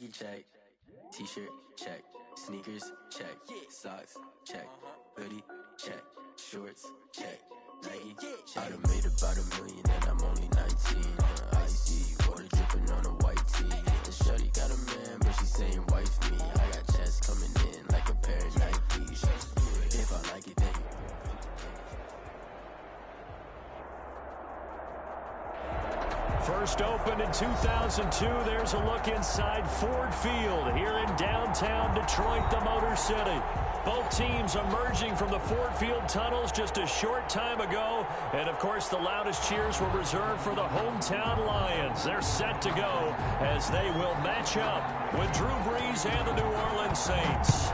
Nike check, t-shirt check, sneakers check, socks check, hoodie check, shorts check, Nike check. I done made about $1 million and I'm only 19. Icy water dripping on a white tee. The shorty got a man, but she saying wife me. I got checks coming in like a pair of Nikes. If I like it, then First opened in 2002. There's a look inside Ford Field here in downtown Detroit, the Motor City. Both teams emerging from the Ford Field tunnels just a short time ago. And, of course, the loudest cheers were reserved for the hometown Lions. They're set to go as they will match up with Drew Brees and the New Orleans Saints.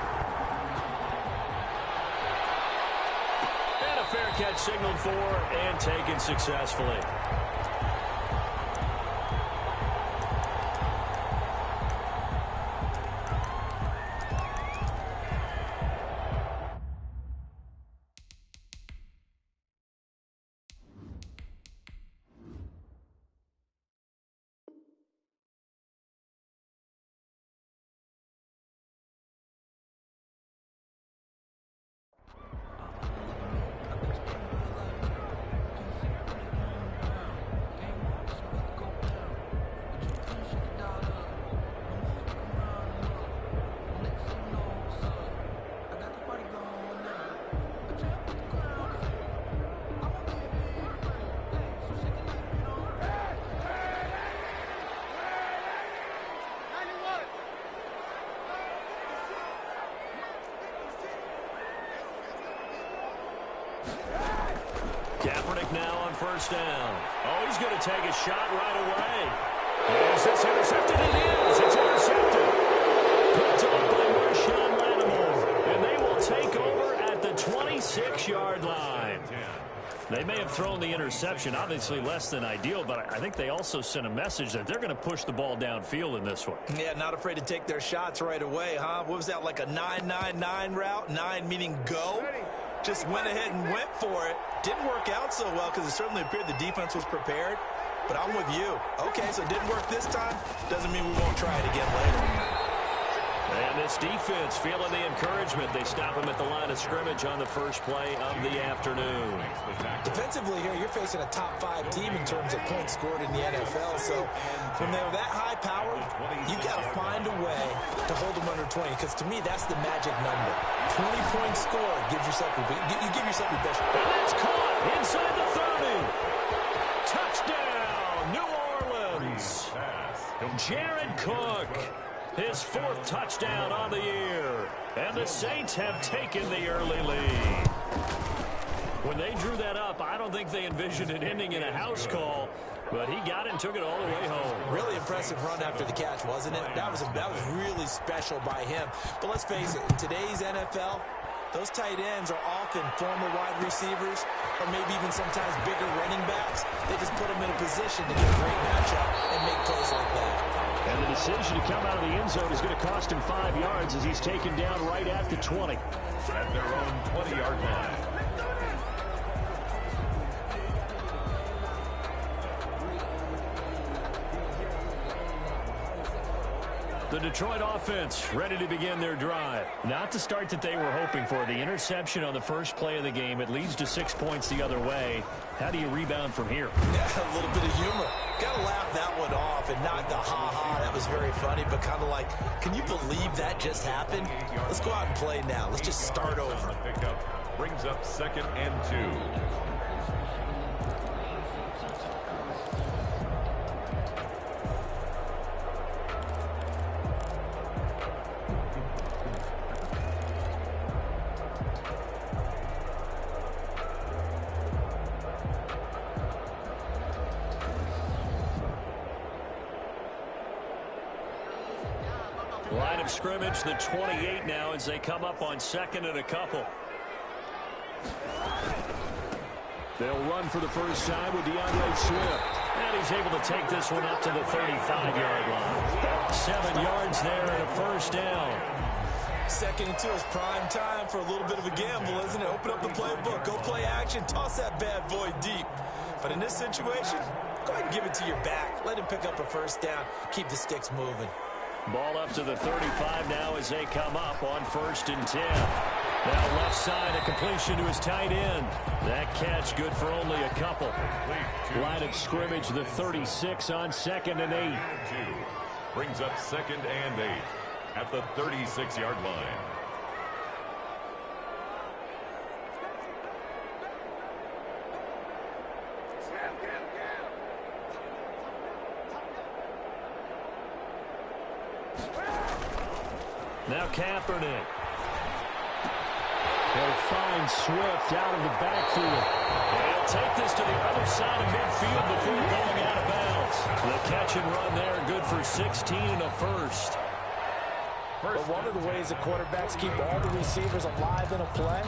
And a fair catch signaled for and taken successfully. Kaepernick now on first down. Oh, he's going to take a shot right away. Is this intercepted? It is. It's intercepted. Picked up by Marshawn Lattimore. And they will take over at the 26-yard line. They may have thrown the interception, obviously less than ideal, but I think they also sent a message that they're going to push the ball downfield in this one. Yeah, not afraid to take their shots right away, huh? What was that, like a 9-9-9 route? 9 meaning go? Just went ahead and went for it. Didn't work out so well because it certainly appeared the defense was prepared. But I'm with you. Okay, so it didn't work this time. Doesn't mean we won't try it again later. And this defense feeling the encouragement. They stop him at the line of scrimmage on the first play of the afternoon. Defensively here, you're facing a top-5 team in terms of points scored in the NFL. So when they're that high power, you got to find a way to hold them under 20. Because to me, that's the magic number. 20 points scored gives yourself you give yourself your best. And that's caught inside the 30. Touchdown, New Orleans. Jared Cook. His 4th touchdown on the year. And the Saints have taken the early lead. When they drew that up, I don't think they envisioned it ending in a house call. But he got it and took it all the way home. Really impressive run after the catch, wasn't it? That was really special by him. But let's face it, in today's NFL, those tight ends are often former wide receivers or maybe even sometimes bigger running backs. They just put them in a position to get a great matchup and make plays like that. And the decision to come out of the end zone is going to cost him 5 yards as he's taken down right at the 20. At their own 20-yard line. The Detroit offense ready to begin their drive. Not the start that they were hoping for. The interception on the first play of the game. It leads to 6 points the other way. How do you rebound from here? Yeah, a little bit of humor. Got to laugh that one off and not the ha-ha. That was very funny, but kind of like, can you believe that just happened? Let's go out and play now. Let's just start over. Pickup brings up 2nd and 2. Line of scrimmage, the 28 now as they come up on 2nd and a couple. They'll run for the first time with DeAndre Swift. And he's able to take this one up to the 35-yard line. 7 yards there and a first down. 2nd and 2 is prime time for a little bit of a gamble, isn't it? Open up the playbook, go play action, toss that bad boy deep. But in this situation, go ahead and give it to your back. Let him pick up a first down. Keep the sticks moving. Ball up to the 35 now as they come up on 1st and 10. Now left side, a completion to his tight end. That catch good for only a couple. Line of scrimmage, the 36 on 2nd and 8. Brings up 2nd and 8 at the 36-yard line. Now Kaepernick. He'll find Swift out of the backfield. And he'll take this to the other side of midfield before going out of bounds. The catch and run there, good for 16 and a first. But one of the ways the quarterbacks keep all the receivers alive in a play,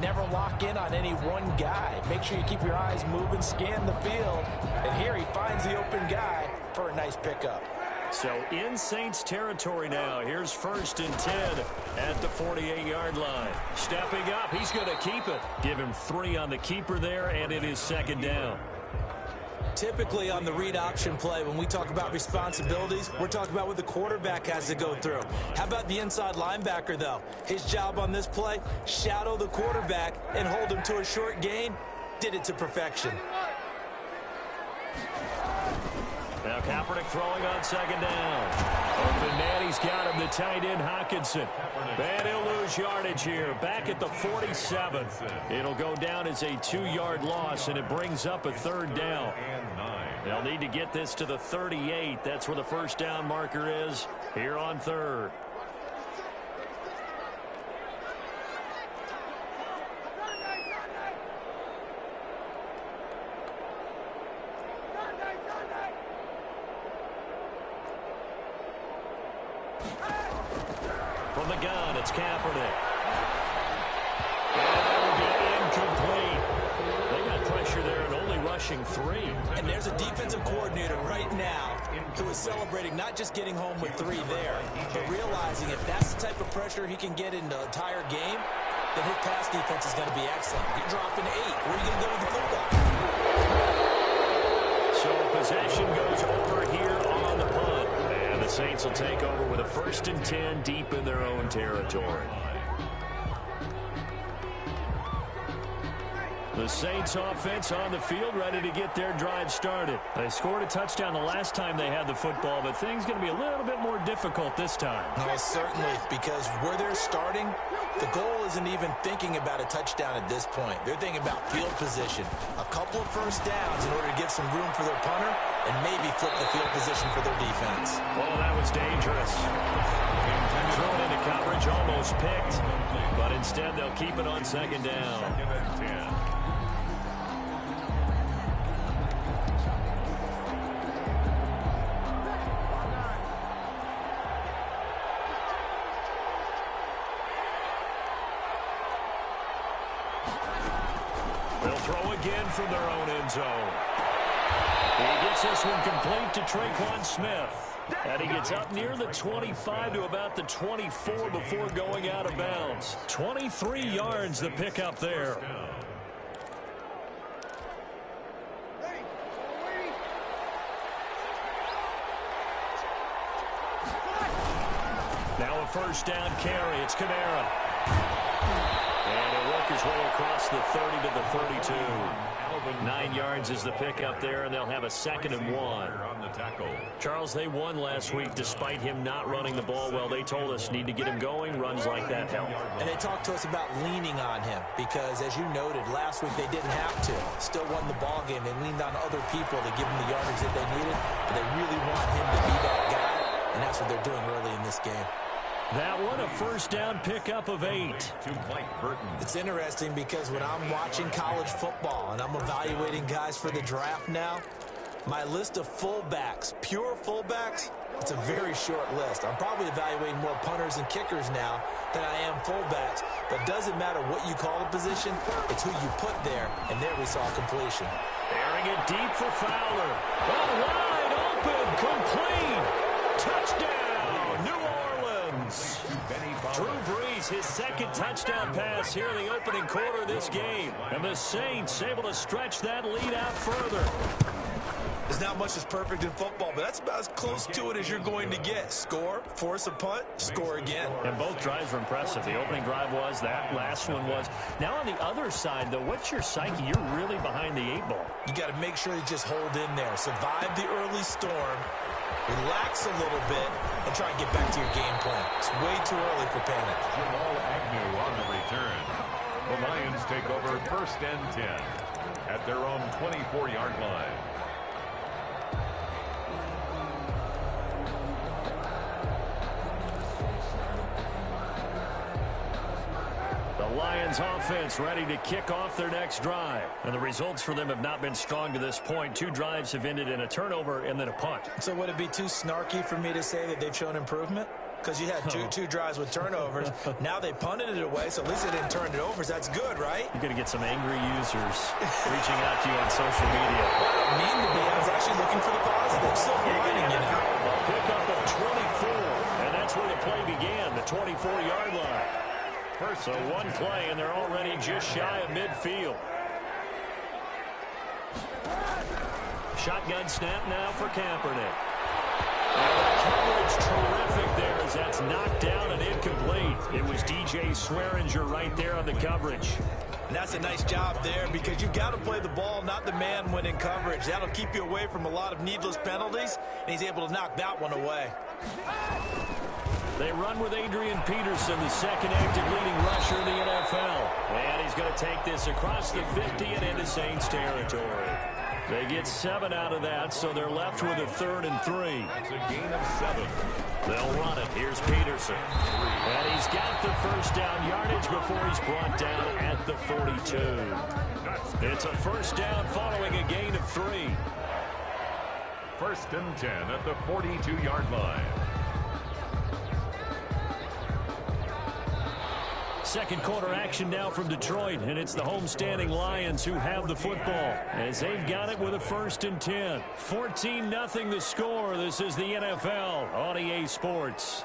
never lock in on any one guy. Make sure you keep your eyes moving, scan the field. And here he finds the open guy for a nice pickup. So in Saints territory now. Here's 1st and 10 at the 48-yard line. Stepping up, he's going to keep it. Give him 3 on the keeper there, and it is 2nd down. Typically on the read option play, when we talk about responsibilities, we're talking about what the quarterback has to go through. How about the inside linebacker, though? His job on this play, shadow the quarterback and hold him to a short gain. Did it to perfection. Now Kaepernick throwing on 2nd down. Open man, he's got him, the tight end Hockenson. And he'll lose yardage here. Back at the 47. It'll go down as a 2-yard loss, and it brings up a 3rd down. They'll need to get this to the 38. That's where the 1st down marker is here on 3rd. From the gun, it's Kaepernick. And that'll be incomplete. They got pressure there and only rushing 3. And there's a defensive coordinator right now who is celebrating not just getting home with 3 there, but realizing if that's the type of pressure he can get in the entire game, then his pass defense is going to be excellent. You're dropping 8. Where are you going to go with the football? So possession goes over here on the punt. And the Saints will take over with a 1st and 10 deep in their own territory. The Saints offense on the field, ready to get their drive started. They scored a touchdown the last time they had the football, but things going to be a little bit more difficult this time. No, certainly, because where they're starting, the goal isn't even thinking about a touchdown at this point. They're thinking about field position. A couple of 1st downs in order to give some room for their punter and maybe flip the field position for their defense. Oh, that was dangerous. Thrown into coverage, almost picked, but instead they'll keep it on 2nd down. 2nd and 10. They'll throw again from their own end zone. He gets this one complete to Tre'Quan Smith. And he gets up near the 25 to about the 24 before going out of bounds. 23 yards the pickup there. Now a 1st down carry. It's Kamara. And he'll work his way across the 30 to the 32. 9 yards is the pickup there, and they'll have a 2nd and 1. Charles, they won last week despite him not running the ball well. They told us need to get him going. Runs like that help. And they talked to us about leaning on him because, as you noted, last week they didn't have to. Still won the ball game. They leaned on other people to give them the yardage that they needed, but they really want him to be that guy, and that's what they're doing early in this game. That one, a 1st down pickup of 8. To Mike Burton. It's interesting because when I'm watching college football and I'm evaluating guys for the draft now, my list of fullbacks, pure fullbacks, it's a very short list. I'm probably evaluating more punters and kickers now than I am fullbacks. But it doesn't matter what you call the position, it's who you put there, and there we saw completion. Airing it deep for Fowler. Oh, wide open, complete. Touchdown, New Orleans. Drew Brees, his 2nd touchdown pass here in the opening quarter of this game. And the Saints able to stretch that lead out further. As There's not much that's perfect in football, but that's about as close to it as you're going to get. Score, force a punt, score again. And both drives were impressive. The opening drive was, that last one was. Now on the other side, though, what's your psyche? You're really behind the 8 ball. You got to make sure you just hold in there. Survive the early storm, relax a little bit, and try and get back to your game plan. It's way too early for panic. Jamal Agnew on the return. The Lions take over 1st and 10 at their own 24-yard line. The Lions offense ready to kick off their next drive. And the results for them have not been strong to this point. 2 drives have ended in a turnover and then a punt. So would it be too snarky for me to say that they've shown improvement? Because you had two drives with turnovers. Now they punted it away, so at least they didn't turn it over. So that's good, right? You're going to get some angry users reaching out to you on social media. I didn't mean to be. I was actually looking for the positive. Silver lining, you know. A pickup of 24, and that's where the play began, the 24-yard line. So one play, and they're already just shy of midfield. Shotgun snap now for Kaepernick. And the coverage terrific there as that's knocked down and incomplete. It was DJ Swearinger right there on the coverage. And that's a nice job there because you've got to play the ball, not the man when in coverage. That'll keep you away from a lot of needless penalties, and he's able to knock that one away. They run with Adrian Peterson, the second active leading rusher in the NFL. And he's going to take this across the 50 and into Saints territory. They get 7 out of that, so they're left with a 3rd and 3. That's a gain of 7. They'll run it. Here's Peterson. And he's got the first down yardage before he's brought down at the 42. It's a first down following a gain of 3. 1st and 10 at the 42-yard line. Second quarter action now from Detroit, and it's the homestanding Lions who have the football as they've got it with a 1st and 10. 14-0 the score. This is the NFL on EA Sports.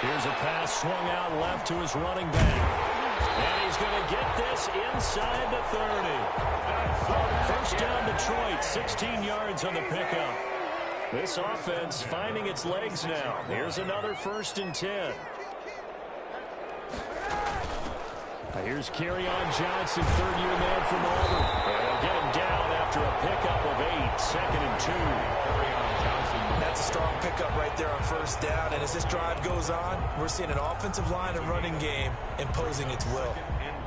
Here's a pass swung out left to his running back. And he's going to get this inside the 30. First down Detroit, 16 yards on the pickup. This offense finding its legs now. Here's another 1st and 10. Here's Kerryon Johnson, 3rd-year man from Auburn. And they'll get him down after a pickup of 8, 2nd and 2. Kerryon Johnson. That's a strong pickup right there on 1st down. And as this drive goes on, we're seeing an offensive line and running game imposing its will. 2nd and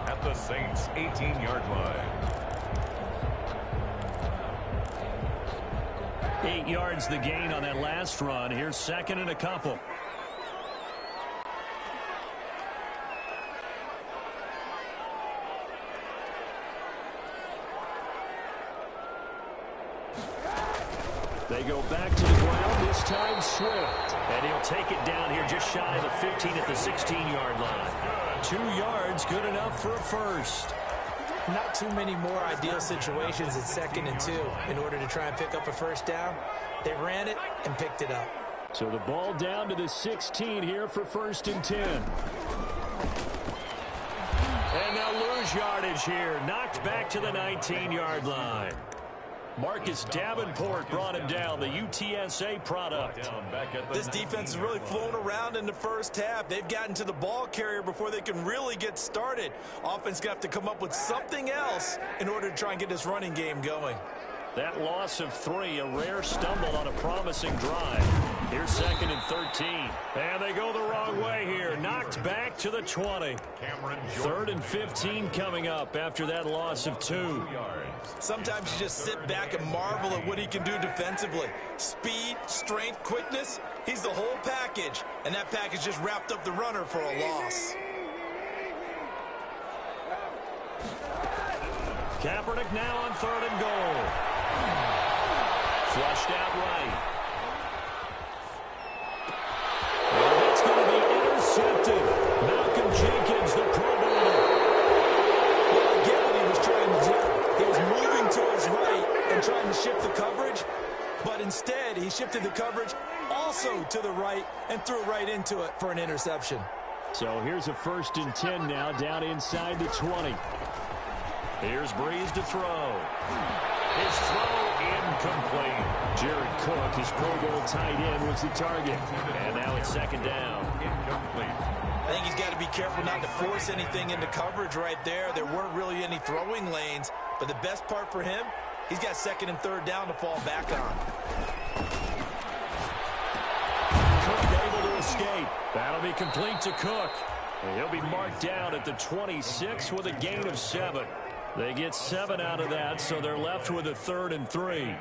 2 at the Saints' 18-yard line. 8 yards the gain on that last run. Here's 2nd and a couple. They go back to the ground, this time Swift. And he'll take it down here just shy of the 15 at the 16-yard line. 2 yards, good enough for a first. Not too many more ideal situations at 2nd and 2 in order to try and pick up a first down. They ran it and picked it up. So the ball down to the 16 here for 1st and 10. And they'll lose yardage here. Knocked back to the 19-yard line. Marcus Davenport brought him down, the UTSA product. This defense has really flown around in the first half. They've gotten to the ball carrier before they can really get started. Offense going to have to come up with something else in order to try and get this running game going. That loss of 3, a rare stumble on a promising drive. Here's 2nd and 13. And they go the wrong way here. Knocked back to the 20. 3rd and 15 coming up after that loss of 2. Sometimes you just sit back and marvel at what he can do defensively. Speed, strength, quickness, he's the whole package. And that package just wrapped up the runner for a loss. Kaepernick now on 3rd and goal. Flushed out right. And that's going to be intercepted. Malcolm Jenkins, the Pro Bowler. Well, again, what he was trying to do. He was moving to his right and trying to shift the coverage, but instead he shifted the coverage also to the right and threw right into it for an interception. So here's a 1st and 10 now, down inside the 20. Here's Brees to throw. His throw incomplete. Jared Cook, his Pro Bowl tight end, was the target. And now it's 2nd down. Incomplete. I think he's got to be careful not to force anything into coverage right there. There weren't really any throwing lanes, but the best part for him, he's got 2nd and 3rd down to fall back on. Cook able to escape. That'll be complete to Cook. And he'll be marked down at the 26 with a gain of 7. They get 7 out of that, so they're left with a 3rd and 3.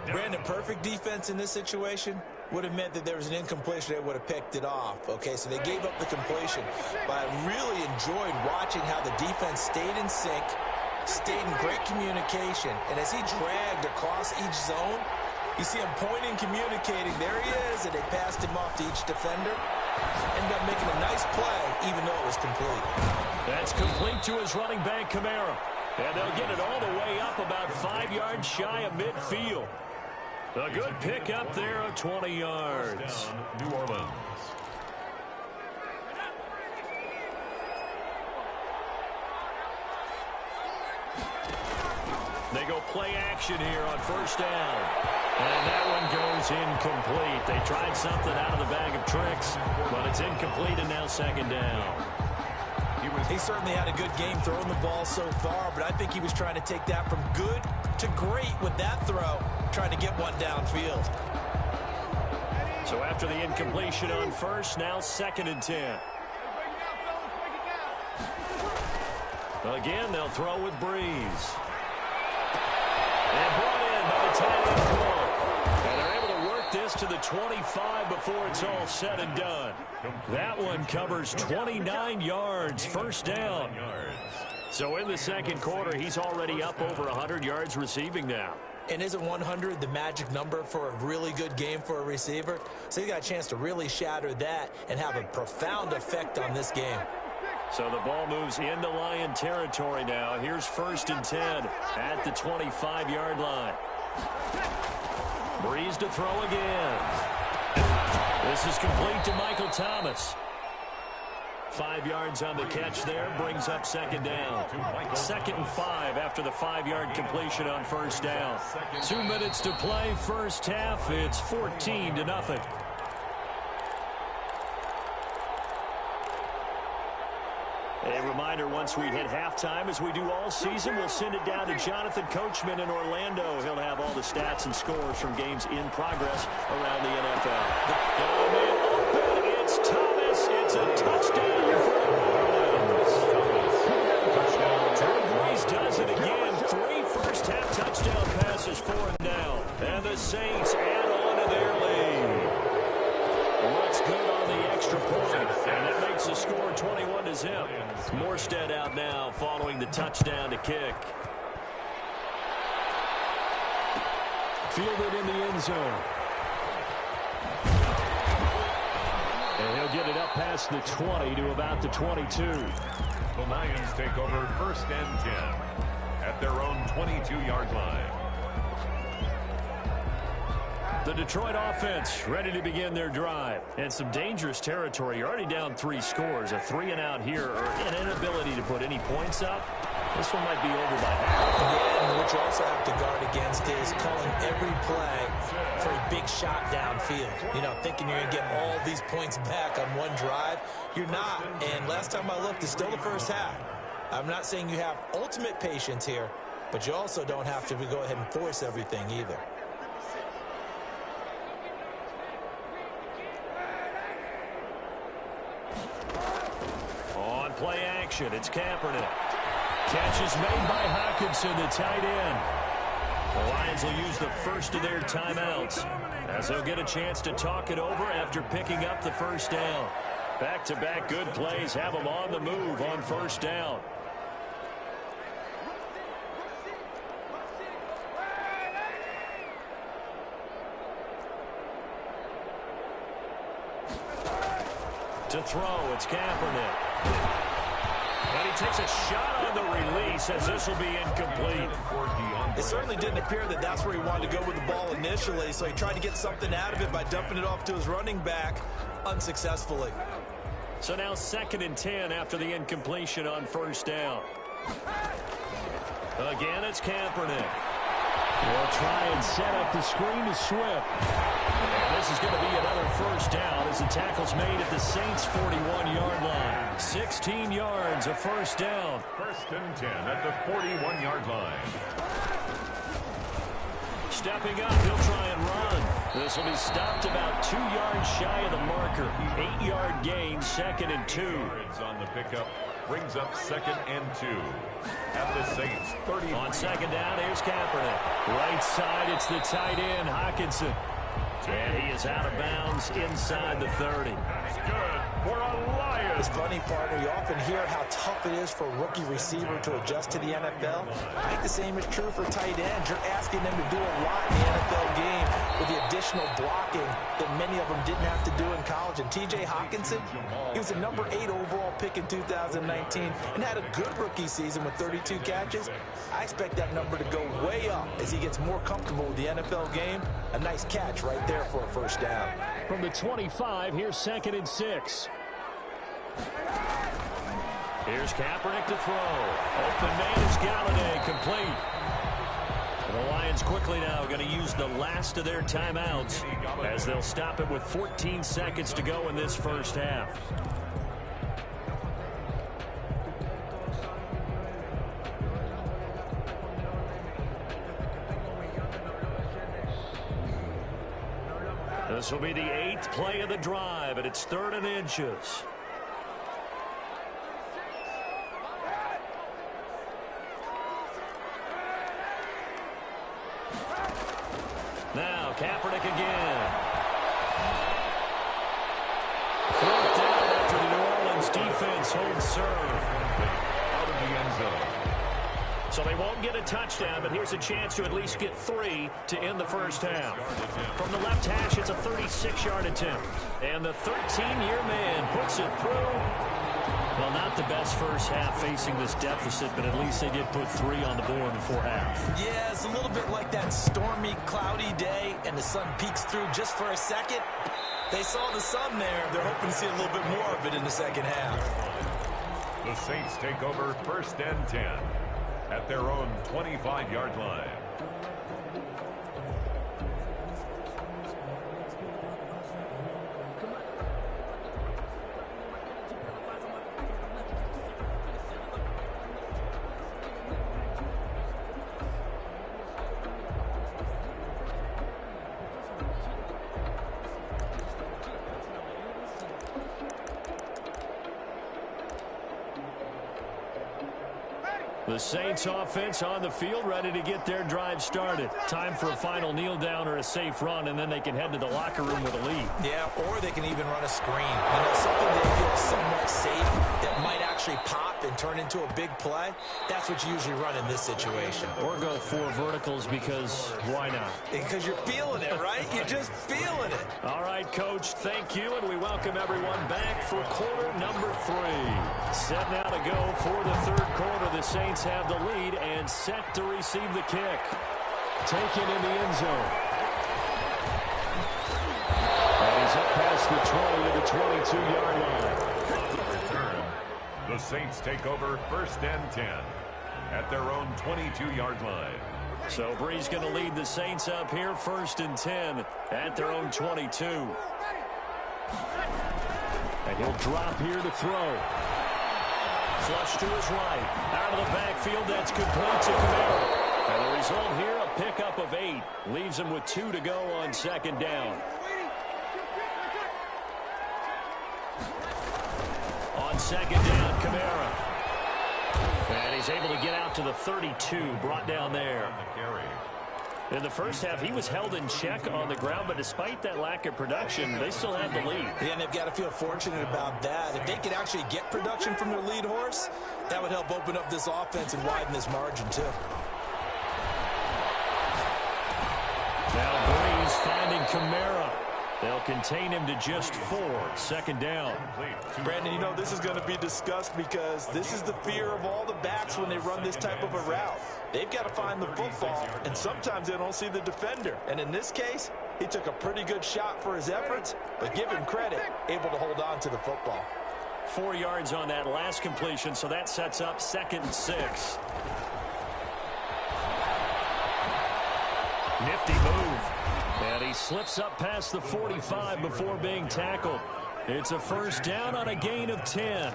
Brandon, perfect defense in this situation would have meant that there was an incompletion. They would have picked it off. Okay, so they gave up the completion. But I really enjoyed watching how the defense stayed in sync, stayed in great communication. And as he dragged across each zone, you see him pointing, communicating. There he is, and they passed him off to each defender. Ended up making a nice play, even though it was complete. That's complete to his running back, Kamara. And they'll get it all the way up about 5 yards shy of midfield. A good pick up there of 20 yards. New Orleans. They go play action here on 1st down. And that one goes incomplete. They tried something out of the bag of tricks, but it's incomplete and now 2nd down. He certainly had a good game throwing the ball so far, but I think he was trying to take that from good to great with that throw, trying to get one downfield. So after the incompletion on 1st, now 2nd and 10. Again, they'll throw with Brees. And brought in by the tight end Cook. And they're able to work this to the 25 before it's all said and done. That one covers 29 yards, 1st down. So in the 2nd quarter, he's already up over 100 yards receiving now. And isn't 100 the magic number for a really good game for a receiver? So he got a chance to really shatter that and have a profound effect on this game. So the ball moves into Lion territory now. Here's 1st and 10 at the 25-yard line. Brees to throw again. This is complete to Michael Thomas. 5 yards on the catch there, brings up 2nd down. 2nd and 5 after the 5-yard completion on 1st down. 2 minutes to play, 1st half. It's 14-0. A reminder, once we hit halftime, as we do all season, we'll send it down to Jonathan Coachman in Orlando. He'll have all the stats and scores from games in progress around the NFL. It's Thomas. It's a touchdown for Drew Brees does it again. 3 first-half touchdown passes for him now. And the Saints add on to their lead. Looks good on the extra point. And that makes the score 21-0. Morstead out now following the touchdown to kick. Fielded in the end zone. And he'll get it up past the 20 to about the 22. The Lions take over 1st and 10 at their own 22-yard line. The Detroit offense ready to begin their drive. And some dangerous territory. You're already down 3 scores. A 3-and-out here, or an inability to put any points up. This one might be over by half. Yeah, what you also have to guard against is calling every play for a big shot downfield. You know, thinking you're going to get all these points back on one drive. You're not. And last time I looked, it's still the 1st half. I'm not saying you have ultimate patience here, but you also don't have to go ahead and force everything either. On play action, it's Kaepernick. Catch is made by Hockenson, the tight end. The Lions will use the first of their timeouts as they'll get a chance to talk it over after picking up the 1st down. Back-to-back good plays have them on the move on 1st down. To throw, it's Kaepernick. And he takes a shot on the release as this will be incomplete. It certainly didn't appear that that's where he wanted to go with the ball initially, so he tried to get something out of it by dumping it off to his running back unsuccessfully. So now 2nd and 10 after the incompletion on first down. Again, it's Kaepernick. We'll try and set up the screen to Swift. And this is going to be another first down as the tackle's made at the Saints' 41-yard line. 16 yards, a first down. 1st and 10 at the 41-yard line. Stepping up, he'll try and run. This will be stopped about 2 yards shy of the marker. 8-yard gain, 2nd and 2. On the pickup brings up 2nd and 2 at the Saints' 30. On 2nd down, here's Kaepernick. Right side, it's the tight end, Hockenson. And he is out of bounds inside the 30. That's good for a Lions. This funny partner, you often hear how tough it is for a rookie receiver to adjust to the NFL. I think the same is true for tight ends. You're asking them to do a lot in the NFL game with the additional blocking that many of them didn't have to do in college. And T.J. Hockenson, he was a number 8 overall pick in 2019 and had a good rookie season with 32 catches. I expect that number to go way up as he gets more comfortable with the NFL game. A nice catch right there for a first down. From the 25, here's 2nd and 6. Here's Kaepernick to throw. Open man is Galladay, complete. And the Lions quickly now going to use the last of their timeouts as they'll stop it with 14 seconds to go in this first half. This will be the 8th play of the drive, and it's 3rd and inches. Now, Kaepernick again. 4th down after the New Orleans defense holds serve. Out of the end zone. So they won't get a touchdown, but here's a chance to at least get 3 to end the first half. From the left hash, it's a 36-yard attempt. And the 13-year man puts it through. Well, not the best first half facing this deficit, but at least they did put 3 on the board before half. Yeah, it's a little bit like that stormy, cloudy day, and the sun peeks through just for a second. They saw the sun there. They're hoping to see a little bit more of it in the second half. The Saints take over 1st and 10 at their own 25-yard line. The Saints offense on the field, ready to get their drive started. Time for a final kneel down or a safe run, and then they can head to the locker room with a lead. Yeah, or they can even run a screen. You know, something they feel somewhat safe that might actually pop and turn into a big play. That's what you usually run in this situation. Or go 4 verticals because why not? Because you're feeling it, right? You're just feeling it. All right, Coach, thank you, and we welcome everyone back for quarter number 3. Set now to go for the 3rd quarter. The Saints have the lead and set to receive the kick. Taken in the end zone. And he's up past the 20 to the 22-yard line. Return. The Saints take over 1st and 10 at their own 22-yard line. So Brees going to lead the Saints up here 1st and 10 at their own 22. And he'll drop here to throw. Flush to his right. Out of the backfield, that's complete to Kamara. And the result here, a pickup of 8. Leaves him with 2 to go on 2nd down. On 2nd down, Kamara. And he's able to get out to the 32, brought down there. In the first half, he was held in check on the ground, but despite that lack of production, they still have the lead. Yeah, and they've got to feel fortunate about that. If they could actually get production from their lead horse, that would help open up this offense and widen this margin, too. Now Brees finding Kamara. They'll contain him to just 4. 2nd down. Brandon, you know, this is going to be discussed because this is the fear of all the backs when they run this type of a route. They've got to find the football, and sometimes they don't see the defender. And in this case, he took a pretty good shot for his efforts, but give him credit, able to hold on to the football. 4 yards on that last completion, so that sets up 2nd and 6. Nifty move. And he slips up past the 45 before being tackled. It's a first down on a gain of 10.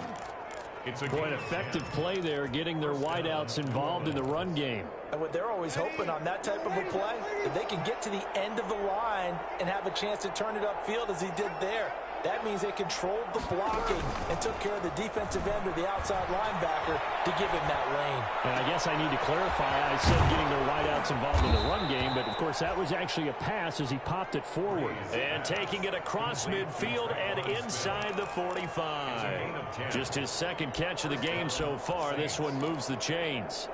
It's a quite effective play there, getting their wideouts involved in the run game. And what they're always hoping on that type of a play, if they can get to the end of the line and have a chance to turn it upfield as he did there. That means they controlled the blocking and took care of the defensive end or the outside linebacker to give him that lane. And I guess I need to clarify, I said getting their wideouts involved in the run game, but of course that was actually a pass as he popped it forward. And taking it across midfield and inside the 45. Just his 2nd catch of the game so far. This one moves the chains.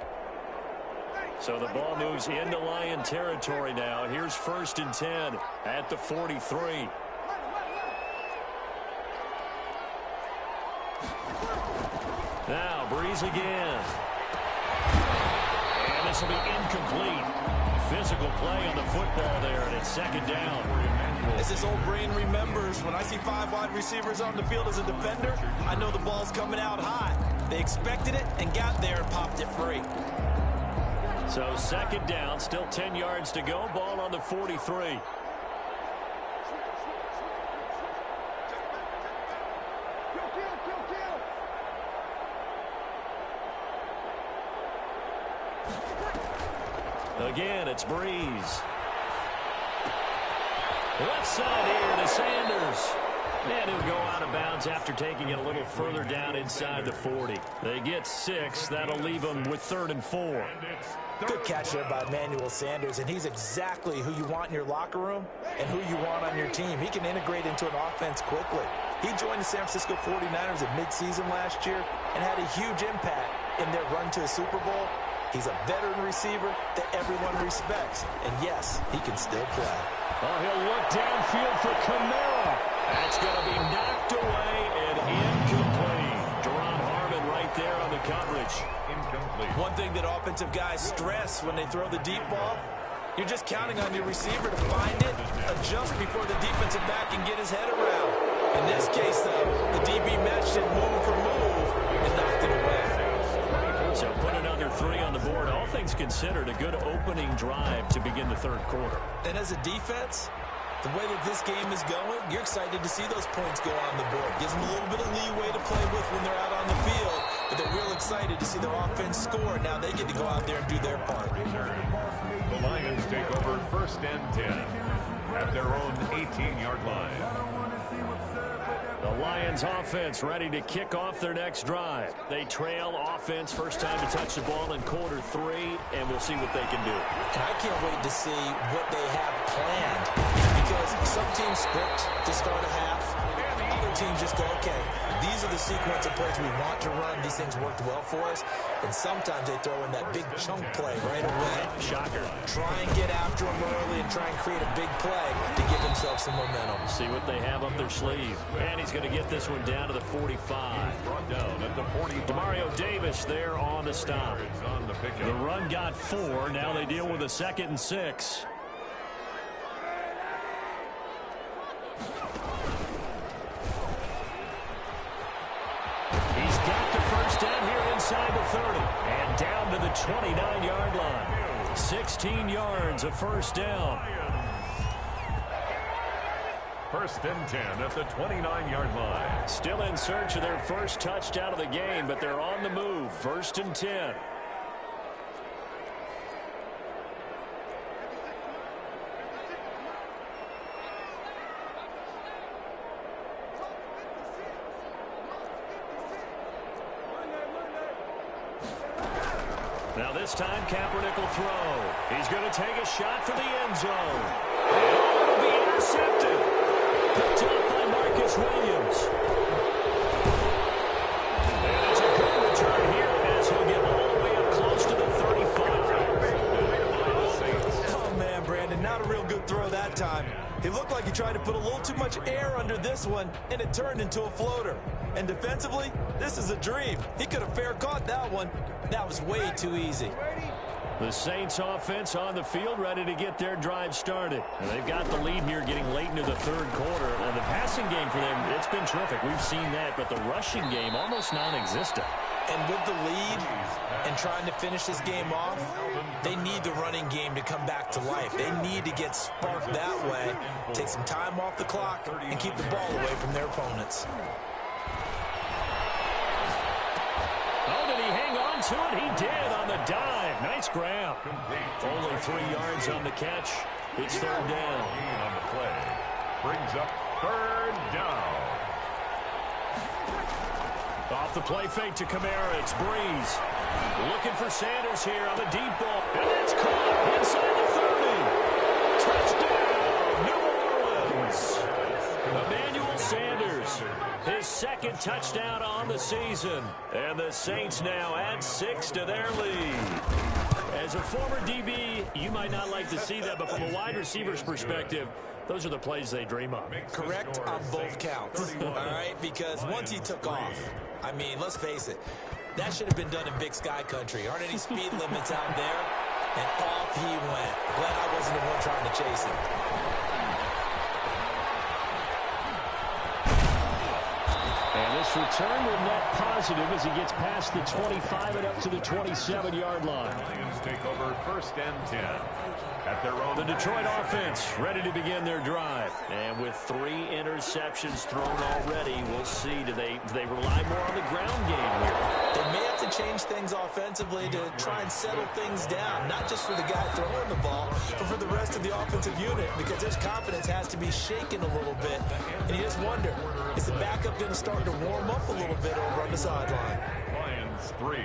So the ball moves into Lion territory now. Here's 1st and 10 at the 43. Now Breeze again. And this will be incomplete. Physical play on the football there, and it's 2nd down. As this old brain remembers, when I see 5 wide receivers on the field as a defender, I know the ball's coming out high. They expected it and got there and popped it free. So 2nd down, still 10 yards to go. Ball on the 43. Again, it's Breeze. Left side here to Sanders. And he'll go out of bounds after taking it a little further down inside the 40. They get 6. That'll leave them with 3rd and 4. Good catch there by Emmanuel Sanders, and he's exactly who you want in your locker room and who you want on your team. He can integrate into an offense quickly. He joined the San Francisco 49ers at midseason last year and had a huge impact in their run to a Super Bowl. He's a veteran receiver that everyone respects. And yes, he can still play. Oh, he'll look downfield for Kamara. That's going to be knocked away and incomplete. Duron Harmon right there on the coverage. Incomplete. One thing that offensive guys stress when they throw the deep ball, you're just counting on your receiver to find it, adjust before the defensive back can get his head around. In this case, though, the DB matched it move for move and knocked it away. So put another 3 on the board. All things considered, a good opening drive to begin the 3rd quarter. And as a defense, the way that this game is going, you're excited to see those points go on the board. Gives them a little bit of leeway to play with when they're out on the field, but they're real excited to see their offense score. Now they get to go out there and do their part. The Lions take over 1st and 10 at their own 18-yard line. The Lions offense ready to kick off their next drive. They trail offense, first time to touch the ball in quarter 3, and we'll see what they can do. And I can't wait to see what they have planned, because some teams script to start a half. Other teams just go, okay, these are the sequence of plays we want to run. These things worked well for us. And sometimes they throw in that big chunk play right away. Shocker. Try and get after them early and try and create a big play to give themselves some momentum. See what they have up their sleeve. And he's going to get this one down to the 45. Brought down at the 45. Demario Davis there on the stop. On the pickup. The run got 4. Now they deal with a 2nd and 6. He's got the first down here inside the 30 and down to the 29-yard line. 16 yards, a first down. 1st and 10 at the 29-yard line. Still in search of their first touchdown of the game, but they're on the move. 1st and 10. Now this time Kaepernick will throw. He's going to take a shot for the end zone. And it'll be intercepted. Picked up by Marcus Williams. And it's a good return here as he'll get all the way up close to the 35. Oh, man, Brandon, not a real good throw that time. He looked like he tried to put a little too much air under this one, and it turned into a floater. And defensively, this is a dream. He could have fair caught that one. That was way too easy. The Saints offense on the field, ready to get their drive started. And they've got the lead here getting late into the third quarter. And the passing game for them, it's been terrific. We've seen that, but the rushing game almost non-existent. And with the lead and trying to finish this game off, they need the running game to come back to life. They need to get sparked that way, take some time off the clock, and keep the ball away from their opponents. Oh, did he hang on to it? He did on the dive. Nice grab. Only 3 yards on the catch. It's third down. On the play. Brings up third down. Off the play fake to Kamara. It's Breeze. Looking for Sanders here on the deep ball. And it's caught inside the 30. Touchdown, New Orleans. Emmanuel Sanders, his second touchdown on the season. And the Saints now add 6 to their lead. As a former DB, you might not like to see that, but from a wide receiver's perspective, those are the plays they dream of. Correct on both counts, all right? Because once he took off, I mean, let's face it, that should have been done in Big Sky Country. Aren't any speed limits out there? And off he went. Glad I wasn't the one trying to chase him. And this return will net positive as he gets past the 25 and up to the 27-yard line. Lions take over first and 10 at their own. The Detroit offense ready to begin their drive. And with 3 interceptions thrown already, we'll see. Do they rely more on the ground game here? They may have to change things offensively to try and settle things down, not just for the guy throwing the ball, but for the rest of the offensive unit, because his confidence has to be shaken a little bit. And you just wonder, is the backup going to start to warm up a little bit over on the sideline? Lions 3.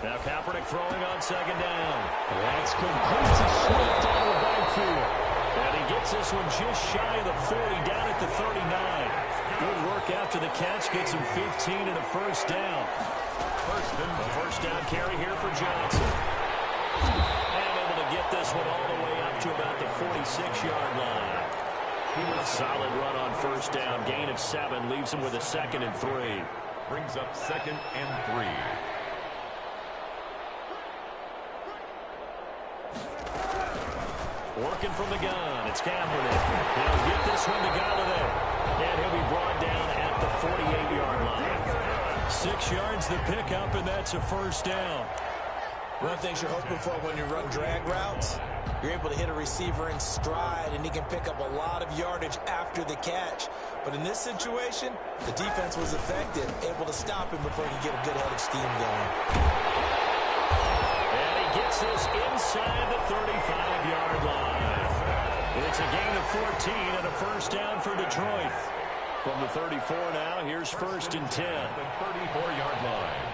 Now Kaepernick throwing on second down. That's complete to Swift out of the backfield. And he gets this one just shy of the 40, down at the 39. Good work after the catch, gets him 15 and a first down. First down carry here for Johnson. And able to get this one all the way up to about the 46-yard line. A solid run on first down, gain of 7, leaves him with a 2nd and 3. Brings up 2nd and 3. Working from the gun, it's Kaepernick. He'll get this one to Galladay. And he'll be brought down at the 48-yard line. 6 yards the pickup, and that's a first down. One of the things you're hoping for when you run drag routes, you're able to hit a receiver in stride, and he can pick up a lot of yardage after the catch. But in this situation, the defense was effective, able to stop him before he could get a good head of steam going. And he gets this inside the 35-yard line. It's a gain of 14 and a first down for Detroit. From the 34 now, here's first and 10. The 34-yard line.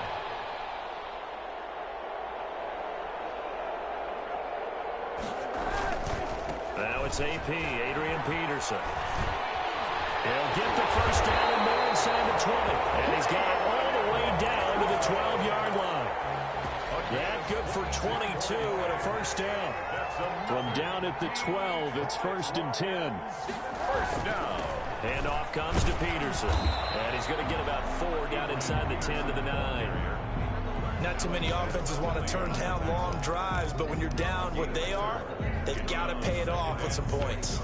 Now it's AP, Adrian Peterson. He'll get the first down and more inside the 20. And he's got it all the way down to the 12-yard line. That good for 22 and a first down. From down at the 12, it's first and 10. First down. Handoff comes to Peterson. And he's going to get about 4 down inside the 10 to the 9. Not too many offenses want to turn down long drives, but when you're down what they are, they've got to pay it off with some points.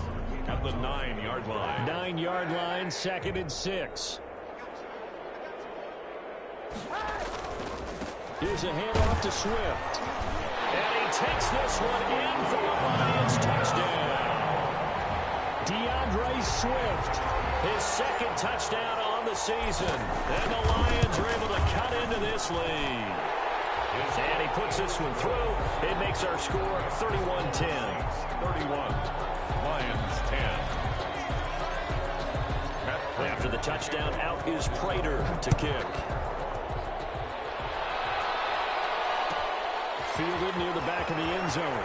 At the 9-yard line. 9-yard line, 2nd and 6. Here's a handoff to Swift. And he takes this one in for the Lions touchdown. DeAndre Swift, his 2nd touchdown on the season. And the Lions are able to cut into this lead. And he puts this one through. It makes our score 31-10. 31. Lions 10. After the touchdown, out is Prater to kick. Fielded near the back of the end zone.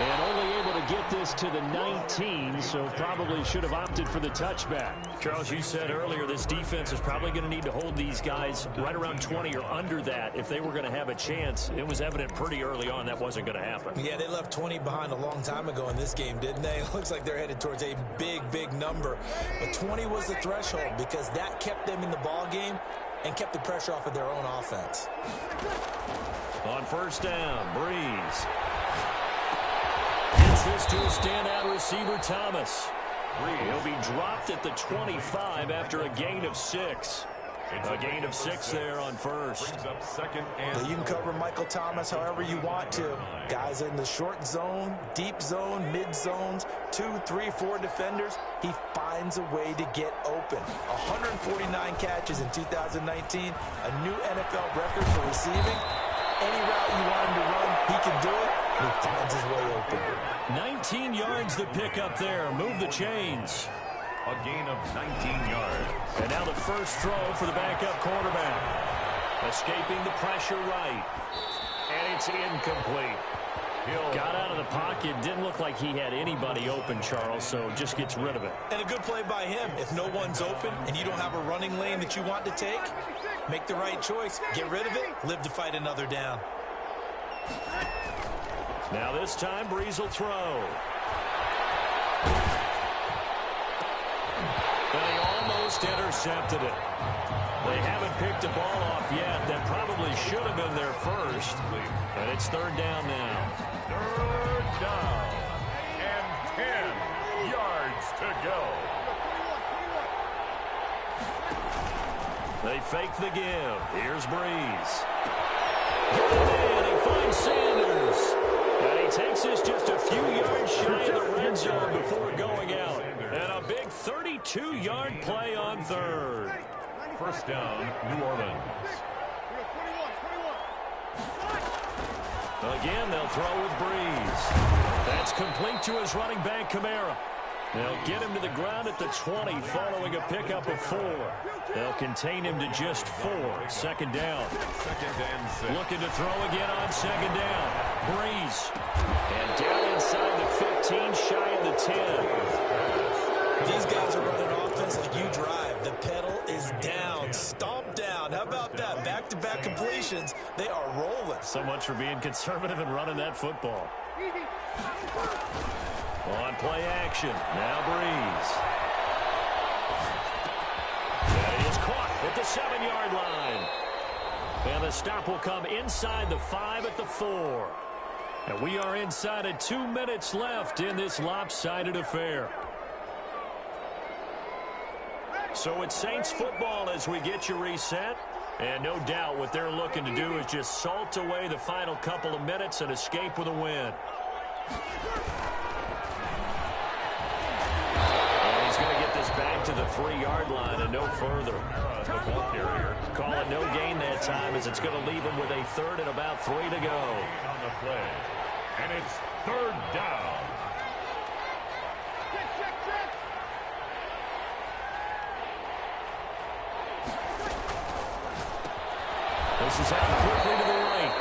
And only able to get this to the 19, so probably should have opted for the touchback. Charles, you said earlier this defense is probably going to need to hold these guys right around 20 or under that if they were going to have a chance. It was evident pretty early on that wasn't going to happen. Yeah, they left 20 behind a long time ago in this game, didn't they? It looks like they're headed towards a big, big number. But 20 was the threshold because that kept them in the ball game and kept the pressure off of their own offense. On first down, Breeze. Gets this to a standout receiver, Thomas. He'll be dropped at the 25 after a gain of 6. A gain of 6 there on first. Now you can cover Michael Thomas however you want to. Guys in the short zone, deep zone, mid zones, 2, 3, 4 defenders. He finds a way to get open. 149 catches in 2019, a new NFL record for receiving. Any route you want him to run, he can do it, and he finds his way open. 19 yards the pick up there. Move the chains. A gain of 19 yards. And now the first throw for the backup quarterback. Escaping the pressure right. And it's incomplete. Got out of the pocket. Didn't look like he had anybody open, Charles, so just gets rid of it. And a good play by him. If no one's open and you don't have a running lane that you want to take, make the right choice. Get rid of it. Live to fight another down. Now this time, Breeze will throw. And he almost intercepted it. They haven't picked a ball off yet. That probably should have been their first. And it's third down now. Third down. And 10 yards to go. They fake the give. Here's Breeze. And he finds Sanders. And he takes this just a few yards shy of the red zone before going out. And a big 32-yard play on third. First down, New Orleans. Again, they'll throw with Breeze. That's complete to his running back, Kamara. They'll get him to the ground at the 20 following a pickup of 4. They'll contain him to just 4. Second down. Second and 6. Looking to throw again on second down. Breeze. And down inside the 15, shy of the 10. These guys are running offense like you drive. The pedal is down. Stomp down. How about that? Back-to-back completions. They are rolling. So much for being conservative and running that football. On play action. Now Breeze. And he is caught at the 7-yard line. And the stop will come inside the 5 at the 4. And we are inside of 2 minutes left in this lopsided affair. So it's Saints football as we get you reset. And no doubt what they're looking to do is just salt away the final couple of minutes and escape with a win. And he's going to get this back to the 3-yard line and no further. The ball carrier. Call it no gain that time as it's going to leave him with a third and about 3 to go. On the play. And it's third down. This is out quickly to the right.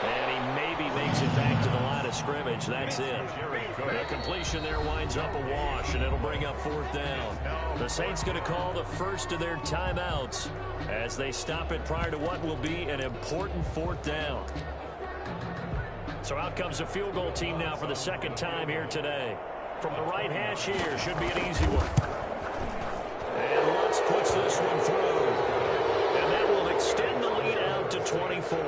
And he maybe makes it back to the line of scrimmage. That's it. The completion there winds up a wash, and it'll bring up fourth down. The Saints going to call the first of their timeouts as they stop it prior to what will be an important fourth down. So out comes the field goal team now for the second time here today. From the right hash here, should be an easy one. And Lutz puts this one through. And that will extend the lead out to 24.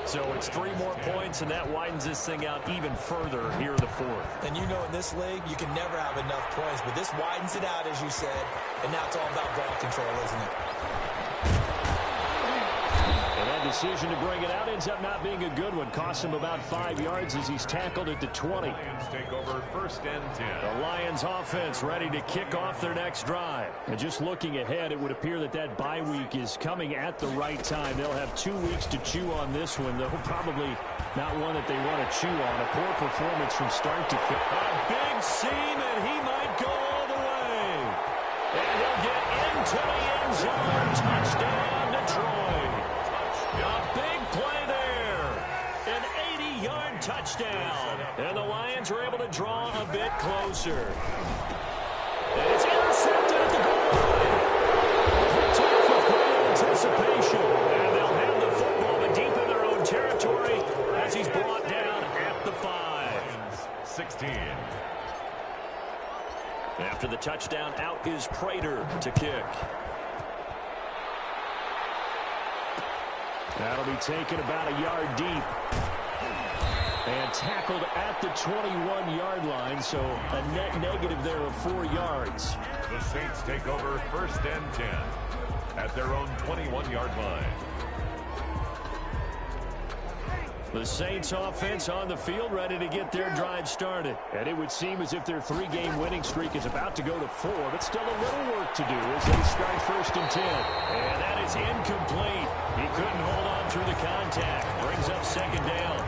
So it's 3 more points, and that widens this thing out even further here in the fourth. And you know in this league, you can never have enough points, but this widens it out, as you said, and now it's all about ball control, isn't it? And that decision to bring it out ends up not being a good one. Costs him about 5 yards as he's tackled at the 20. Lions take over first and 10. The Lions offense ready to kick off their next drive. And just looking ahead, it would appear that that bye week is coming at the right time. They'll have 2 weeks to chew on this one, though probably not one that they want to chew on. A poor performance from start to finish. A big seam, and he might go all the way. And he'll get into the end zone. Touchdown, Detroit. A big play there. An 80-yard touchdown. And the Lions are able to draw a bit closer. And it's intercepted at the goal line. Picked off with great anticipation. And they'll have the football, but deep in their own territory as he's brought down at the 5. 16. After the touchdown, out is Prater to kick. That'll be taken about a yard deep. And tackled at the 21-yard line, so a net negative there of 4 yards. The Saints take over 1st and 10 at their own 21-yard line. The Saints offense on the field, ready to get their drive started. And it would seem as if their 3-game winning streak is about to go to 4, but still a little work to do as they start 1st and 10. And that is incomplete. He couldn't hold on through the contact. Brings up 2nd down.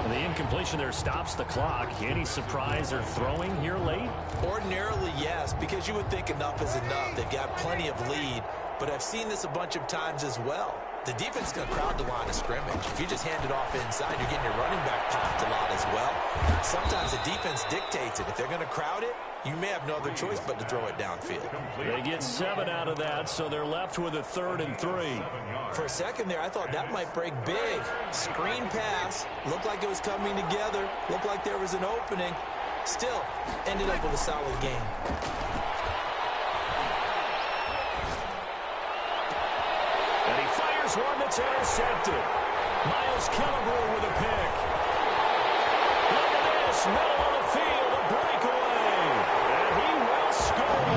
The incompletion there stops the clock. Any surprise they're throwing here late? Ordinarily, yes, because you would think enough is enough. They've got plenty of lead, but I've seen this a bunch of times as well. The defense is going to crowd the line of scrimmage. If you just hand it off inside, you're getting your running back popped a lot as well. Sometimes the defense dictates it. If they're going to crowd it, you may have no other choice but to throw it downfield. They get 7 out of that, so they're left with a 3rd and 3. For a second there, I thought that might break big. Screen pass. Looked like it was coming together. Looked like there was an opening. Still, ended up with a solid game. And he fires one that's intercepted. Miles Killebrew with a pick. Look at this, middle of the field, a breakaway. And he will score.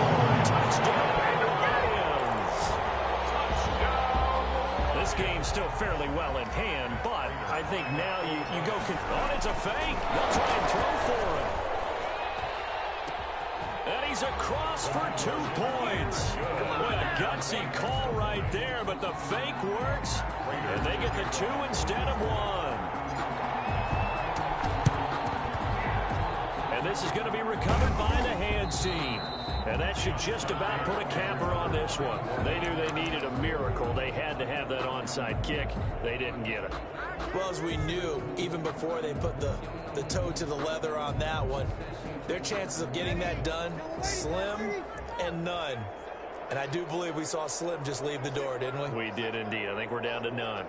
Touchdown, Lions. This game's still fairly well in hand, but I think now you go. Oh, it's a fake. They'll try and throw for it. And he's across for 2 points. Boy, a gutsy call right there, but the fake works, and they get the 2 instead of 1. And this is going to be recovered by the hands team. And that should just about put a capper on this one. They knew they needed a miracle. They had to have that onside kick. They didn't get it. Well, as we knew, even before they put the toe to the leather on that one, their chances of getting that done, slim and none. And I do believe we saw Slim just leave the door, didn't we? We did indeed. I think we're down to none.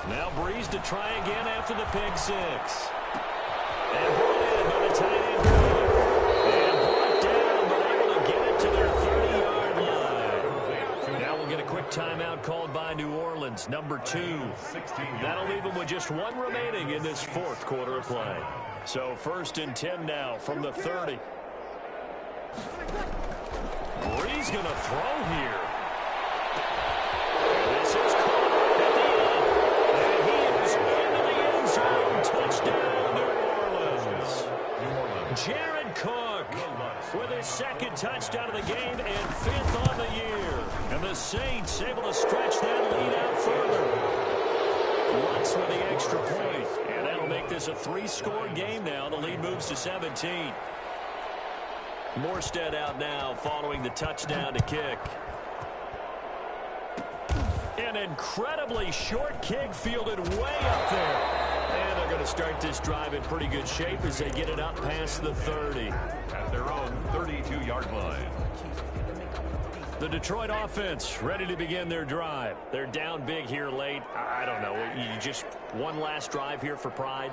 Now Breeze to try again after the pick 6. And brought in by the tight end. And brought down, but able to get it to their 30-yard line. Now we'll get a quick timeout called by New Orleans, number 2. That'll leave them with just 1 remaining in this 4th quarter of play. So 1st and 10 now from the 30. Breeze going to throw here. This is caught at the end. And he is into the end zone. Touchdown, New Orleans. Jared Cook with his 2nd touchdown of the game and 5th on the year. And the Saints able to stretch that lead out further. Once with the extra point. And that'll make this a 3-score game now. The lead moves to 17. Morstead out now following the touchdown to kick. An incredibly short kick fielded way up there. And they're going to start this drive in pretty good shape as they get it up past the 30. At their own 32-yard line. The Detroit offense ready to begin their drive. They're down big here late. I don't know. You just one last drive here for pride?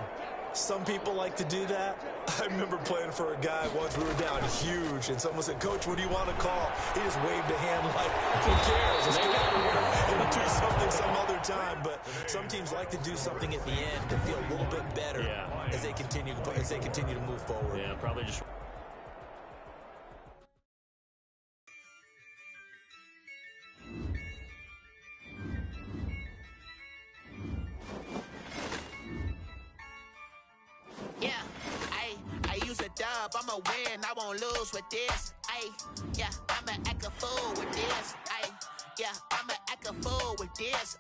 Some people like to do that. I remember playing for a guy once. We were down huge, and someone said, "Coach, what do you want to call?" He just waved a hand like, "Who cares? Let's get out of here and we'll do something some other time." But some teams like to do something at the end to feel a little bit better as they continue to move forward. Yeah, probably just. I'ma win, I won't lose with this. I'ma act a fool with this. I'ma act a fool with this.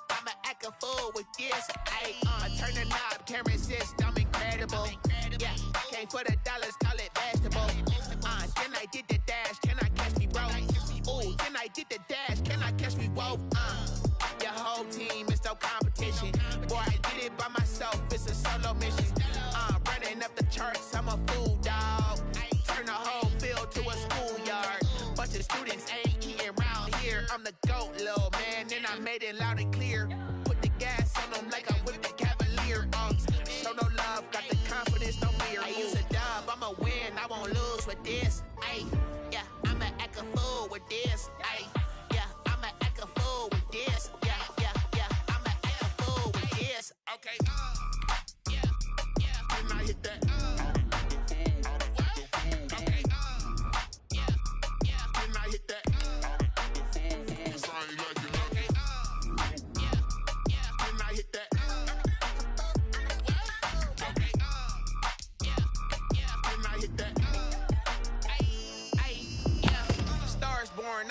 I'ma act a fool with this. I turn the knob, camera assist, I'm incredible. Came for the dollars, call it vegetable. Then I did the dash, can I catch me, bro? Ooh, then I did the dash, can I catch me, whoa? Your whole team solo mission. Running up the charts, I'm a fool, dog. Turn the whole field to a schoolyard. Bunch of students ain't eating round here. I'm the GOAT, little man, and I made it loud and clear. Put the gas on them like I whipped the Cavalier. Show no love, got the confidence, no fear. I use a dub, I'ma win, I won't lose with this. Ay, yeah, I'ma act a fool with this. Ay, yeah, I'ma act a fool with this. Yeah, yeah, yeah, I'ma act a fool with this. Okay, yeah, yeah, and I hit that. Okay, yeah, yeah, and I hit that.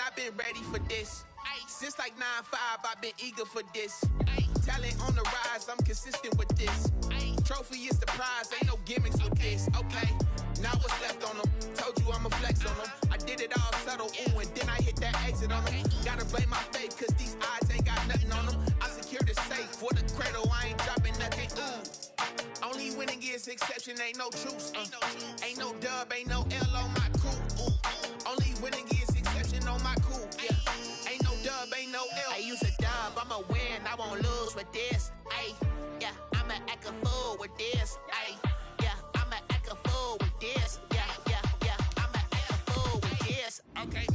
I've been ready for this. Since like 9-5, I've been eager for this. Talent on the rise, I'm consistent with this. Trophy is the prize, ain't no gimmicks with this. Okay, now what's left on them? Told you I'ma flex on them. I did it all subtle, ooh, and then I hit that exit on them. Gotta blame my faith, cause these odds ain't got nothing on them. I secure the safe for the cradle, I ain't dropping nothing, ooh. Only winning is exception, ain't no truce. Ain't no dub, ain't no L on my crew. Only winning is exception on my cool. Yeah, ain't no dub, ain't no L. I use a dub, I'ma win, I won't lose with this. Ay, yeah, I'ma act a fool with this. Ay, yeah, I'ma act a fool with this. Yeah, yeah, yeah, I'ma act a fool with this. Okay,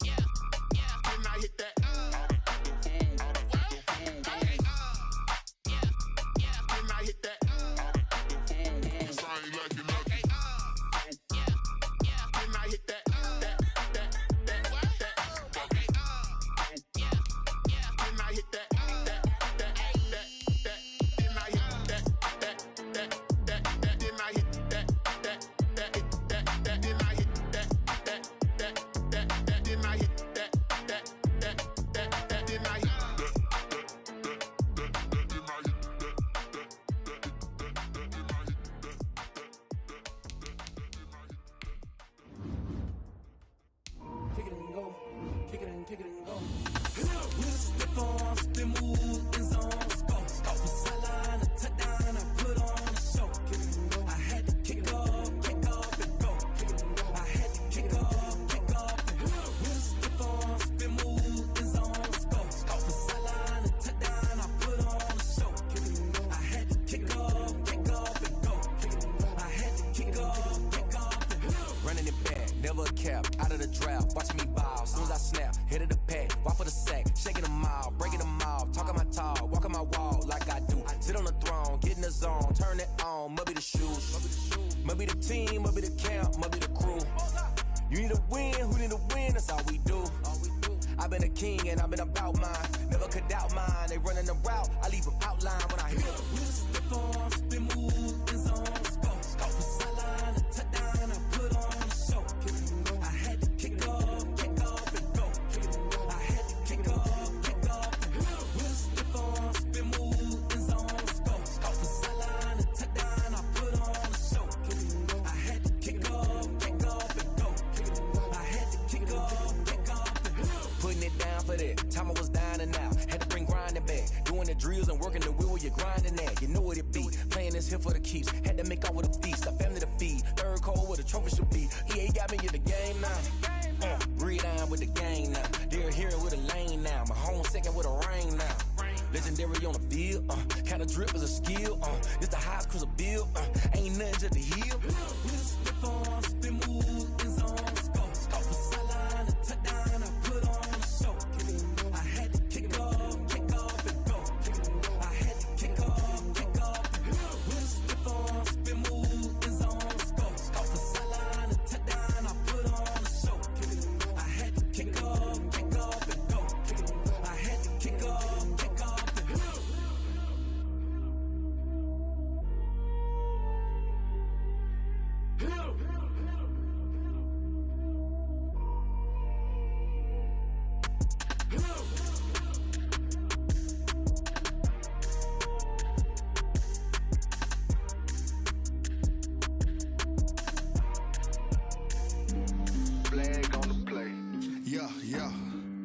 yeah, yeah, and I hit that. Okay, yeah, yeah, and I hit that.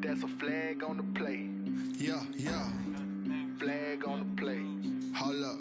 That's a flag on the play. Yeah. Flag on the play. Hold up.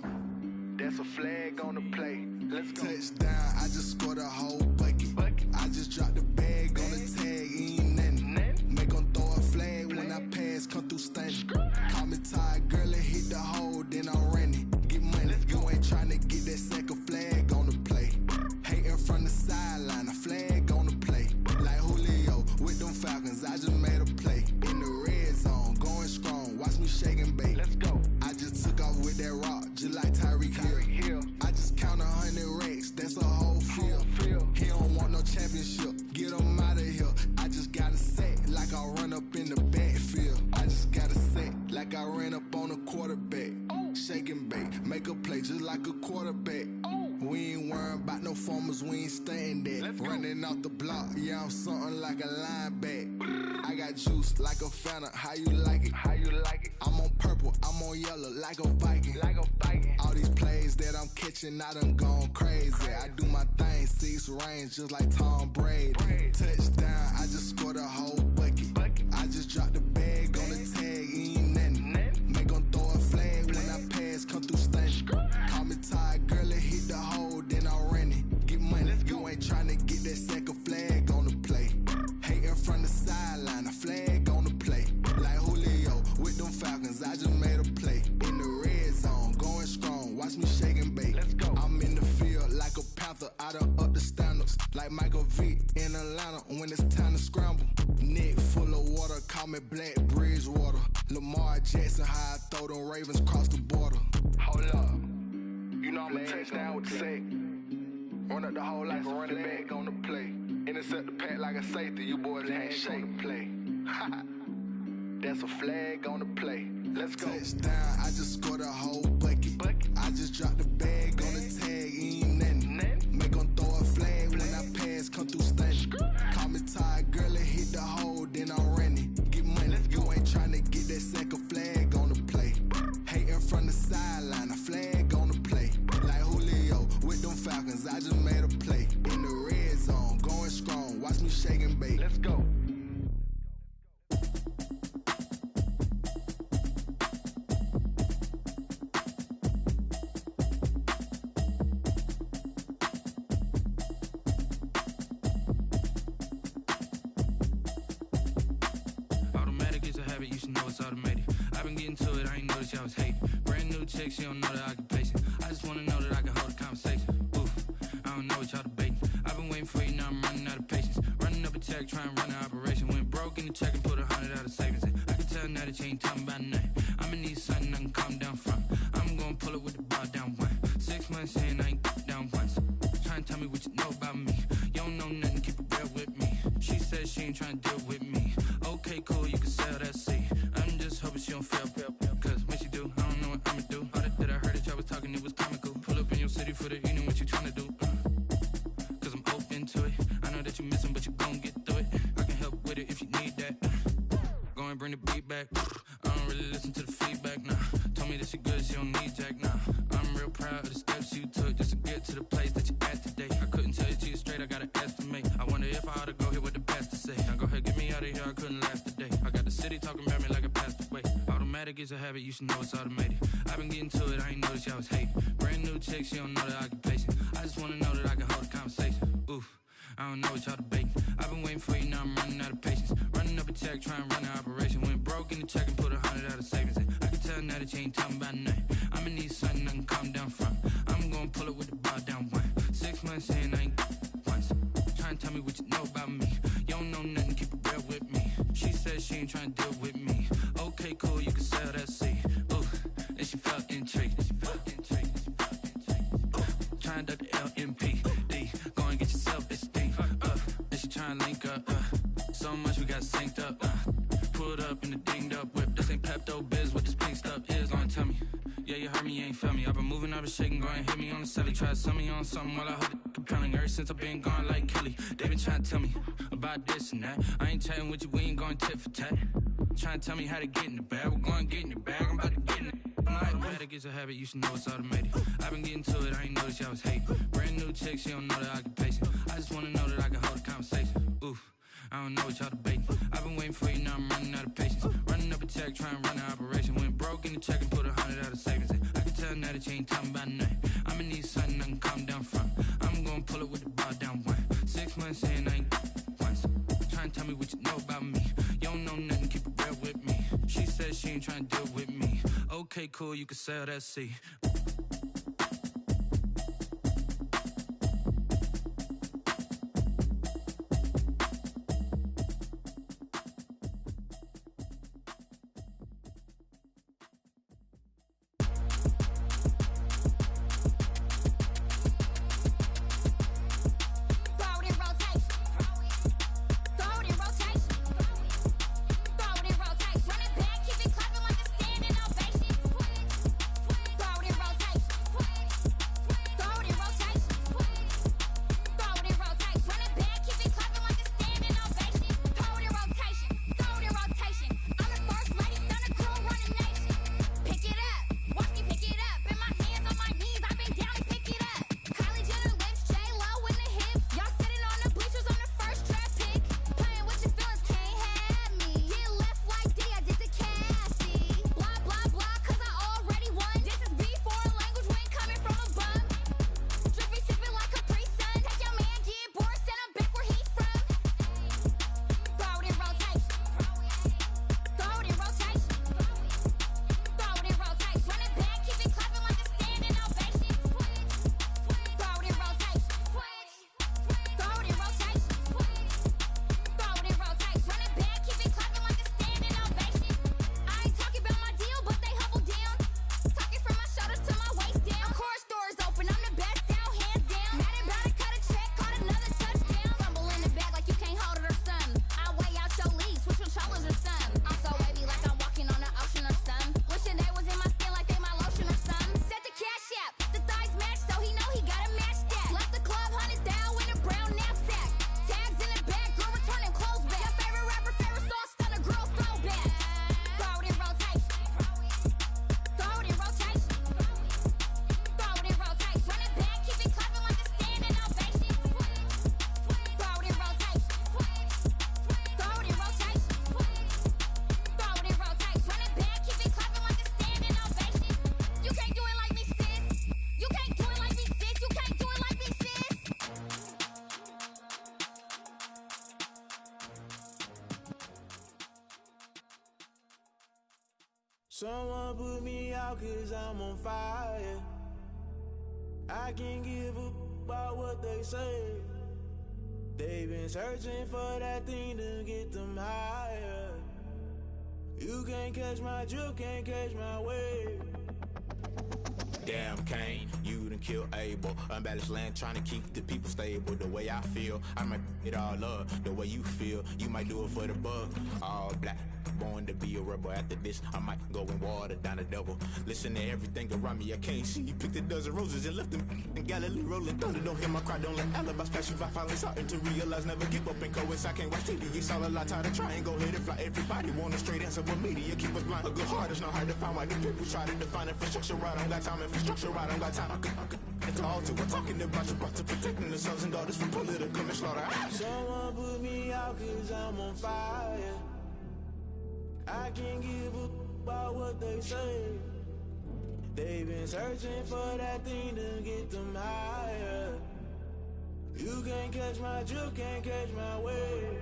up in the backfield. I just got a set like I ran up on a quarterback. Shake and bake, make a play just like a quarterback. We ain't worrying about no formers, we ain't staying there. Running off the block, yeah, I'm something like a linebacker. I got juice like a Fanta, how you like it? How you like it? I'm on purple, I'm on yellow like a Viking. Like a Viking. All these plays that I'm catching, I done gone crazy. I do my thing, 6 range just like Tom Brady. Touchdown, I just scored a whole bucket. I just dropped the bag on the tag, ain't nothing. Make 'em throw a flag when I pass, come through stunning. Call me tired, girl, it hit the hole, then I ran it. Get money, you ain't tryna get that second flag on the play. Hating from the sideline, a flag on the play. Like Julio with them Falcons, I just made a play. In the red zone, going strong, watch me shake and bake. Let's go. I'm in the field like a Panther, I done up the standards. Like Michael Vick in Atlanta when it's time to scramble. Neck full of water, call me Black Bridgewater. Lamar Jackson, how I throw them Ravens cross the border. Hold up. You know I'm a touchdown with the sack. Run up the whole like a running back on the play. Intercept the pack like a safety, you boys ain't shake the play. That's a flag on the play. Let's go. Touchdown, I just scored a whole bucket. I just dropped the bag on the tag, ain't nothing. Make 'em throw a flag when I pass, come through stunning. Call me tired, girl, it hit the hole, then I ran it. Get money, you ain't tryna get that second flag on the play. Hating from the sideline, a flag on the play. Like Julio with them Falcons, I just made a play. In the red zone, going strong, watch me shake and bake. Let's go. I was hating. Brand new chick, she don't know the occupation. I just wanna know that I can hold a conversation. Oof, I don't know what y'all debating. I've been waiting for you, now I'm running out of patience. Running up a check, trying to run an operation. Went broke in the check and put 100 out of savings in. I can tell now that you ain't talking about nothing. I'ma need something I can calm down from. I'm gonna pull it with the bar down one. 6 months in, I ain't down once. Trying to tell me what you know about me. You don't know nothing, keep it real with me. She said she ain't trying to deal with me. Okay, cool, you can sell that seat. I'm just hoping she don't fail. Cause when she do, I don't know what I'ma do. All that I heard that y'all was talking, it was comical. Pull up in your city for the evening, what you tryna do? Cause I'm open to it. I know that you missing, but you gon' get through it. I can help with it if you need that. Go and bring the beat back. I don't really listen to the feedback, nah. Told me that she good, she don't need jack, nah. I'm real proud of the steps you took just to get to the place that you at today. I couldn't tell you to you straight, I gotta estimate. I wonder if I ought to go here with the best to say. Now go ahead, get me out of here, I couldn't last a day. I got the city talking about me like I passed away. Automatic is a habit, you should know it's automated. I've been getting to it, I ain't noticed y'all was hating. Brand new chick, she don't know the occupation. I just wanna know that I can hold a conversation. Oof, I don't know what y'all debating. I've been waiting for you, now I'm running out of patience. Running up a check, trying to run an operation. Went broke in the check and put 100 out of savings in. I can tell now that you ain't talking about nothing. I'ma need something I can calm down from. I'm gonna pull it with the bar down one. 6 months in, I ain't once. Trying to tell me what you know about me. You don't know nothing, keep it real with me. She said she ain't trying to deal with me. Okay, cool, you can sell that seat. Ooh, and she felt intrigued. Trying to duck the LMPD. Go and get your self-esteem. And she trying to link up. So much we got synced up. Pulled up in the dinged up whip. This ain't Pepto-Biz, what this pink stuff is. Go and tell me. Yeah, you heard me, you ain't felt me. I've been moving, I've been shaking, go and hit me on the celly. Try to sell me on something while I hold it compelling. Ever since I've been gone like Kelly, they been trying to tell me about this and that. I ain't chatting with you, we ain't going tit for tat. Trying to tell me how to get in the bag, we're going to get in the bag, I'm about to get in it. I'm like, automatic is a habit, you should know it's automated. I've been getting to it, I ain't noticed y'all was hating. Brand new chick, she don't know the occupation. I just wanna know that I can hold a conversation. Oof, I don't know what y'all debating. I've been waiting for you, now I'm running out of patience. Running up a check, trying to run an operation. Went broke in the check and put 100 out of savings in. I can tell now that you ain't talking about nothing. I'ma need something I can calm down from. I'm gonna pull it with the bar down one. 6 months in, I ain't once. Trying to tell me what you know about me. You don't know nothing, keep it real with me. She said she ain't trying to deal with me. Okay, cool, you can sell that seat. Someone put me out 'cause I'm on fire. I can't give a about what they say. They've been searching for that thing to get them higher. You can't catch my drift, can't catch my wave. Damn, Kane, you done killed Abel. Unbalanced land, trying to keep the people stable. The way I feel, I might it all up. The way you feel, you might do it for the bug. All black, born to be a rebel. After this, I might go and water down the devil. Listen to everything around me, I can't see. Picked a dozen roses and left them in Galilee rolling thunder. Don't hear my cry, don't let alibis pass you. I finally starting to realize, never give up and coincide. I can't watch TV, it's all a lot. Tired of trying, go ahead and fly. Everybody want a straight answer, but media keep us blind. A good heart is not hard to find. Why the people try to define infrastructure right? I don't got time, infrastructure right? I don't got time. I could it's all to we're talking about you, about to protecting the sons and daughters from political and slaughter. Someone put me out 'cause I'm on fire. I can't give a about what they say. They've been searching for that thing to get them higher. You can't catch my drift, can't catch my wave.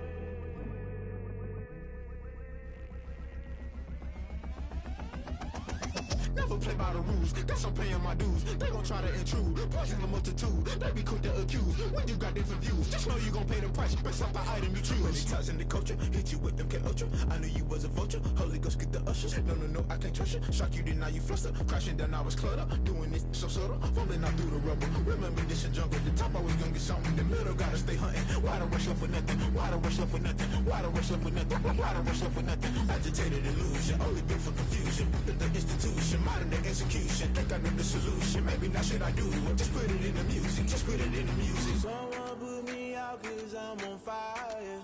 Never play by the rules, guess I'm paying my dues. They gon' try to intrude, poison the multitude. They be quick to accuse, when you got different views. Just know you gon' pay the price, based off the item you choose. Many times in the culture, hit you with MK Ultra. I knew you was a vulture, Holy Ghost get the ushers. No, I can't trust you. Shock you, then now you fluster. Crashing down, I was cluttered. Doing this so subtle, falling out through the rubble. Remember this in jungle, the top always gonna get something. The middle gotta stay hunting. Why the rush left for nothing? Why the rush left for nothing? Why the rush left for nothing? Why the rush left for nothing? Agitated illusion, only built for confusion. The institution, modern day execution. Think I know the solution. Maybe not should I do it? Just put it in the music. Just put it in the music. Someone put me out 'cause I'm on fire.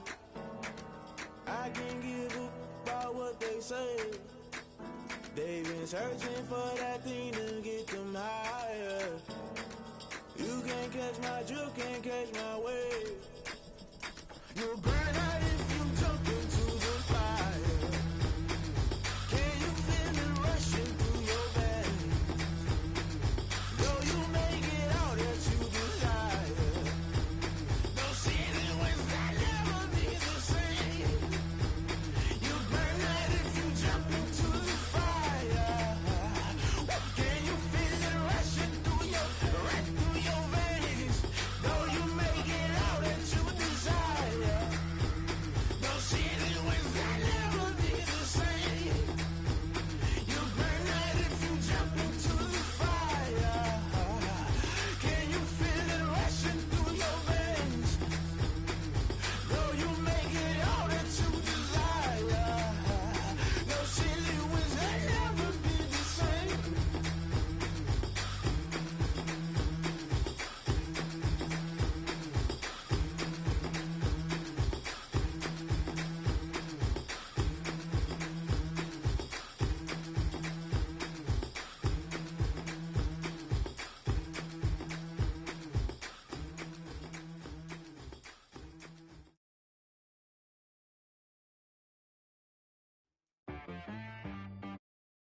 I can't give a about what they say. They've been searching for that thing to get them higher. You can't catch my drift, can't catch my wave. You're